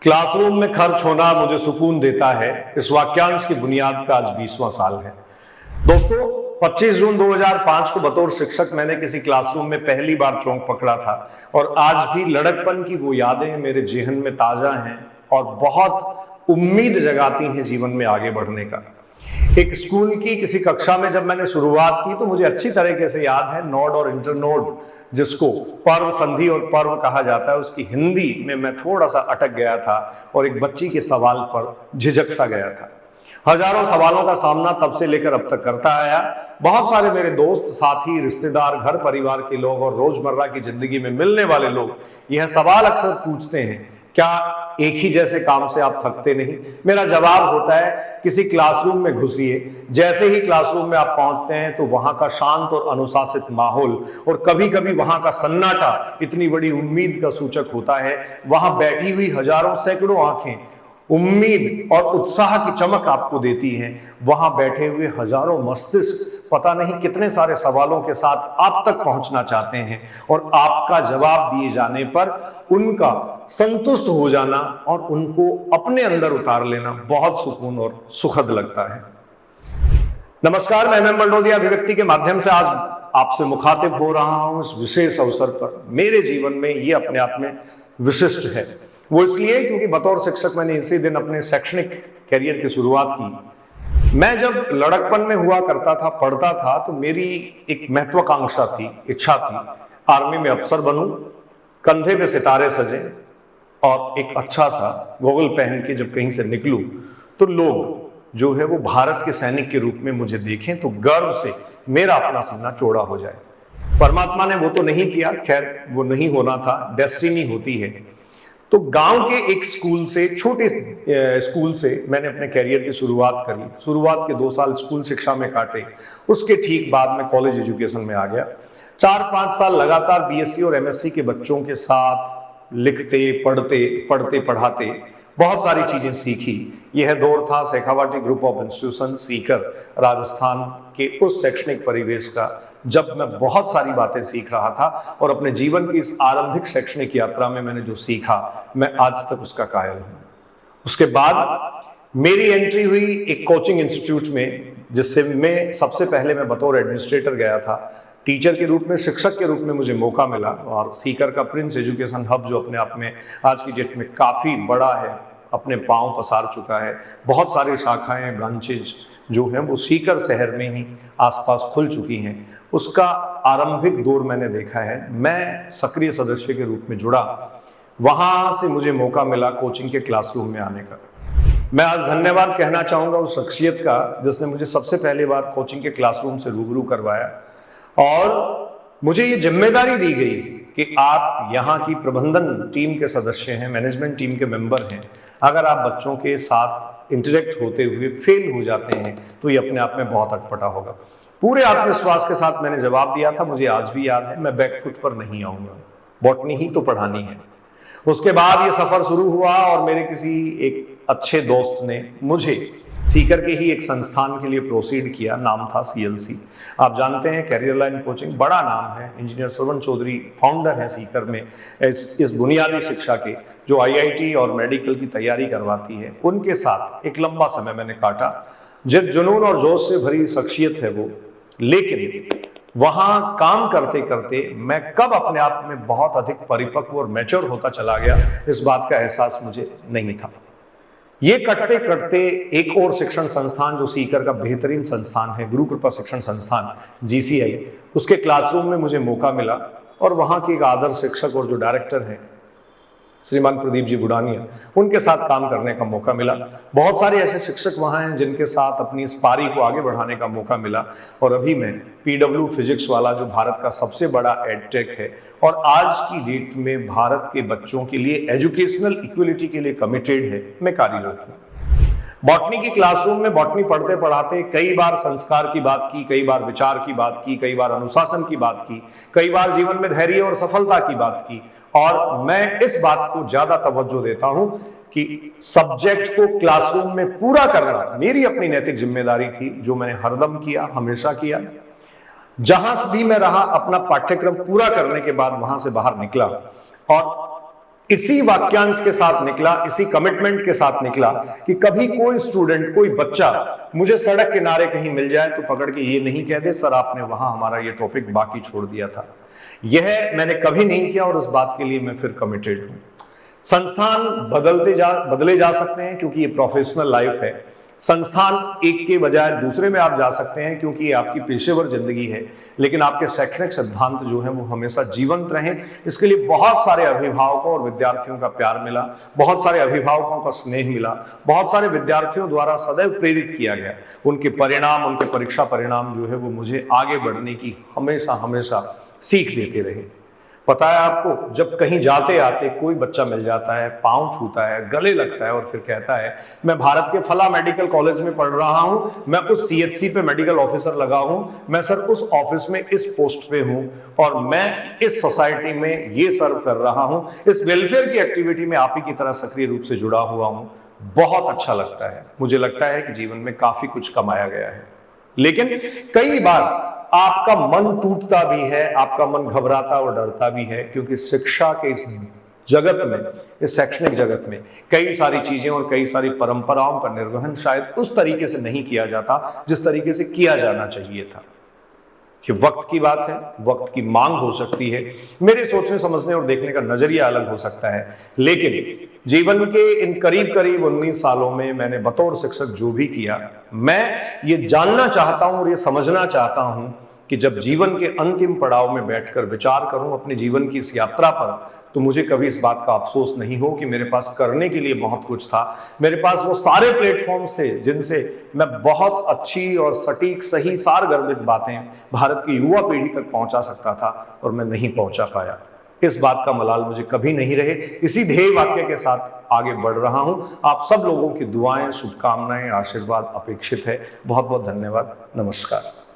Classroom में खर्च होना मुझे सुकून देता है। इस वाक्यांश की बुनियाद का आज 20वां साल है। दोस्तों, 25 जून 2005 को बतौर शिक्षक मैंने किसी क्लासरूम में पहली बार चौंक पकड़ा था और आज भी लड़कपन की वो यादें मेरे जेहन में ताजा हैं और बहुत उम्मीद जगाती हैं जीवन में आगे बढ़ने का। एक स्कूल की किसी कक्षा में जब मैंने शुरुआत की तो मुझे अच्छी तरीके से याद है नोड और इंटरनोड, जिसको पर्व, संधि और पर्व कहा जाता है, उसकी हिंदी में मैं थोड़ा सा अटक गया था और एक बच्ची के सवाल पर झिझक सा गया था। हजारों सवालों का सामना तब से लेकर अब तक करता आया। बहुत सारे मेरे दोस्त, साथी, रिश्तेदार, घर परिवार के लोग और रोजमर्रा की जिंदगी में मिलने वाले लोग यह सवाल अक्सर पूछते हैं, क्या एक ही जैसे काम से आप थकते नहीं? मेरा जवाब होता है, किसी क्लासरूम में घुसिए, जैसे ही क्लासरूम में आप पहुंचते हैं तो वहां का शांत और अनुशासित माहौल और कभी कभी वहां का सन्नाटा इतनी बड़ी उम्मीद का सूचक होता है। वहां बैठी हुई हजारों सैकड़ों आंखें उम्मीद और उत्साह की चमक आपको देती हैं। वहां बैठे हुए हजारों मस्तिष्क पता नहीं कितने सारे सवालों के साथ आप तक पहुंचना चाहते हैं और आपका जवाब दिए जाने पर उनका संतुष्ट हो जाना और उनको अपने अंदर उतार लेना बहुत सुकून और सुखद लगता है। नमस्कार, मैं एम बलडोदिया अभिव्यक्ति के माध्यम से आज आपसे मुखातिब हो रहा हूं इस विशेष अवसर पर। मेरे जीवन में ये अपने आप में विशिष्ट है। वो इसलिए क्योंकि बतौर शिक्षक मैंने इसी दिन अपने शैक्षणिक करियर की शुरुआत की। मैं जब लड़कपन में हुआ करता था, पढ़ता था, तो मेरी एक महत्वाकांक्षा थी, इच्छा थी, आर्मी में अफसर बनूं, कंधे पे सितारे सजे और एक अच्छा सा गोगल पहन के जब कहीं से निकलूं तो लोग जो है वो भारत के सैनिक के रूप में मुझे देखें तो गर्व से मेरा अपना सीना चौड़ा हो जाए। परमात्मा ने वो तो नहीं किया, खैर वो नहीं होना था, डेस्टिनी होती है। तो गांव के एक स्कूल से, छोटे स्कूल से मैंने अपने कैरियर की शुरुआत करी। शुरुआत के 2 साल स्कूल शिक्षा में काटे। उसके ठीक बाद में कॉलेज एजुकेशन में आ गया। 4-5 साल लगातार बीएससी और एमएससी के बच्चों के साथ लिखते, पढ़ते पढ़ाते बहुत सारी चीजें सीखी। यह दौर था Shekhawati group of institution, Sikar, Rajasthan के उस शैक्षणिक परिवेश का, जब मैं बहुत सारी बातें सीख रहा था और अपने जीवन की इस आरंभिक शैक्षणिक यात्रा में मैंने जो सीखा, मैं आज तक उसका कायल हूं। उसके बाद मेरी एंट्री हुई एक कोचिंग इंस्टीट्यूट में, जिससे मैं सबसे पहले मैं बतौर एडमिनिस्ट्रेटर गया था। टीचर के रूप में, शिक्षक के रूप में मुझे मौका मिला और सीकर का प्रिंस एजुकेशन हब, जो अपने आप में आज की डेट में काफ़ी बड़ा है, अपने पांव पसार चुका है। बहुत सारी शाखाएं, ब्रांचेज जो हैं वो सीकर शहर में ही आसपास खुल चुकी हैं। उसका आरंभिक दौर मैंने देखा है। मैं सक्रिय सदस्य के रूप में जुड़ा, वहां से मुझे मौका मिला कोचिंग के क्लासरूम में आने का। मैं आज धन्यवाद कहना चाहूँगा उस शख्सियत का जिसने मुझे सबसे पहली बार कोचिंग के क्लासरूम से रूबरू करवाया और मुझे ये जिम्मेदारी दी गई कि आप यहाँ की प्रबंधन टीम के सदस्य हैं, मैनेजमेंट टीम के मेंबर हैं। अगर आप बच्चों के साथ इंटरेक्ट होते हुए फेल हो जाते हैं तो ये अपने आप में बहुत अटपटा होगा। पूरे आत्मविश्वास के साथ मैंने जवाब दिया था, मुझे आज भी याद है, मैं बैकफुट पर नहीं आऊंगा, बॉटनी ही तो पढ़ानी है। उसके बाद ये सफर शुरू हुआ और मेरे किसी एक अच्छे दोस्त ने मुझे सीकर के ही एक संस्थान के लिए प्रोसीड किया। नाम था CLC। आप जानते हैं कैरियर लाइन कोचिंग बड़ा नाम है। इंजीनियर श्रवण चौधरी फाउंडर हैं सीकर में इस बुनियादी शिक्षा के, जो IIT और मेडिकल की तैयारी करवाती है। उनके साथ एक लंबा समय मैंने काटा। जिस जुनून और जोश से भरी शख्सियत है वो, लेकिन वहां काम करते करते मैं कब अपने आप में बहुत अधिक परिपक्व और मैच्योर होता चला गया, इस बात का एहसास मुझे नहीं था। ये करते करते एक और शिक्षण संस्थान जो सीकर का बेहतरीन संस्थान है, गुरु कृपा शिक्षण संस्थान GCI, उसके क्लासरूम में मुझे मौका मिला और वहाँ के एक आदर्श शिक्षक और जो डायरेक्टर हैं श्रीमान प्रदीप जी बुडानिया, उनके साथ काम करने का मौका मिला। बहुत सारे ऐसे शिक्षक वहाँ हैं जिनके साथ अपनी इस पारी को आगे बढ़ाने का मौका मिला और अभी मैं PW फिजिक्स वाला, जो भारत का सबसे बड़ा एडटेक है और आज की डेट में भारत के बच्चों के लिए एजुकेशनल इक्वलिटी के लिए कमिटेड है, मैं कार्यरत हूँ। बॉटनी की क्लासरूम में बॉटनी पढ़ते पढ़ाते कई बार संस्कार की बात की, कई बार विचार की बात की, कई बार अनुशासन की बात की, कई बार जीवन में धैर्य और सफलता की बात की। और मैं इस बात को ज्यादा तवज्जो देता हूं कि सब्जेक्ट को क्लासरूम में पूरा करना मेरी अपनी नैतिक जिम्मेदारी थी, जो मैंने हरदम किया, हमेशा किया। जहां भी मैं रहा, अपना पाठ्यक्रम पूरा करने के बाद वहां से बाहर निकला और इसी वाक्यांश के साथ निकला, इसी कमिटमेंट के साथ निकला कि कभी कोई स्टूडेंट, कोई बच्चा मुझे सड़क किनारे कहीं मिल जाए तो पकड़ के ये नहीं कह दे सर आपने वहां हमारा ये टॉपिक बाकी छोड़ दिया था। यह मैंने कभी नहीं किया और उस बात के लिए मैं फिर कमिटेड हूं। संस्थान बदले जा सकते हैं क्योंकि ये प्रोफेशनल लाइफ है। संस्थान एक के बजाय दूसरे में आप जा सकते हैं क्योंकि ये आपकी पेशेवर जिंदगी है, लेकिन आपके शैक्षणिक सिद्धांत जो है वो हमेशा जीवंत रहें, इसके लिए बहुत सारे अभिभावकों और विद्यार्थियों का प्यार मिला, बहुत सारे अभिभावकों का स्नेह मिला, बहुत सारे विद्यार्थियों द्वारा सदैव प्रेरित किया गया। उनके परिणाम, उनके परीक्षा परिणाम जो है वो मुझे आगे बढ़ने की हमेशा हमेशा सीख देते रहे। पता है आपको, जब कहीं जाते आते कोई बच्चा मिल जाता है, पांव छूता है, गले लगता है और फिर कहता है मैं भारत के फला मेडिकल कॉलेज में पढ़ रहा हूं, मैं उस सीएचसी पे मेडिकल ऑफिसर लगा हूं, मैं सर उस ऑफिस में इस पोस्ट पे हूं और मैं इस सोसाइटी में ये सर्व कर रहा हूं, इस वेलफेयर की एक्टिविटी में आप ही की तरह सक्रिय रूप से जुड़ा हुआ हूं, बहुत अच्छा लगता है। मुझे लगता है कि जीवन में काफी कुछ कमाया गया है। लेकिन कई बार आपका मन टूटता भी है, आपका मन घबराता और डरता भी है, क्योंकि शिक्षा के इस जगत में, इस शैक्षणिक जगत में कई सारी चीजें और कई सारी परंपराओं का निर्वहन शायद उस तरीके से नहीं किया जाता जिस तरीके से किया जाना चाहिए था। कि वक्त की बात है, वक्त की मांग हो सकती है, मेरे सोचने समझने और देखने का नजरिया अलग हो सकता है, लेकिन जीवन के इन करीब करीब 19 सालों में मैंने बतौर शिक्षक जो भी किया, मैं ये जानना चाहता हूं और ये समझना चाहता हूं कि जब जीवन के अंतिम पड़ाव में बैठकर विचार करूं अपने जीवन की इस यात्रा पर, तो मुझे कभी इस बात का अफसोस नहीं हो कि मेरे पास करने के लिए बहुत कुछ था। मेरे पास वो सारे प्लेटफॉर्म्स थे जिनसे मैं बहुत अच्छी और सटीक, सही, सारगर्भित बातें भारत की युवा पीढ़ी तक पहुंचा सकता था और मैं नहीं पहुंचा पाया। इस बात का मलाल मुझे कभी नहीं रहे। इसी ध्येय वाक्य के साथ आगे बढ़ रहा हूं। आप सब लोगों की दुआएं, शुभकामनाएं, आशीर्वाद अपेक्षित है। बहुत बहुत धन्यवाद। नमस्कार।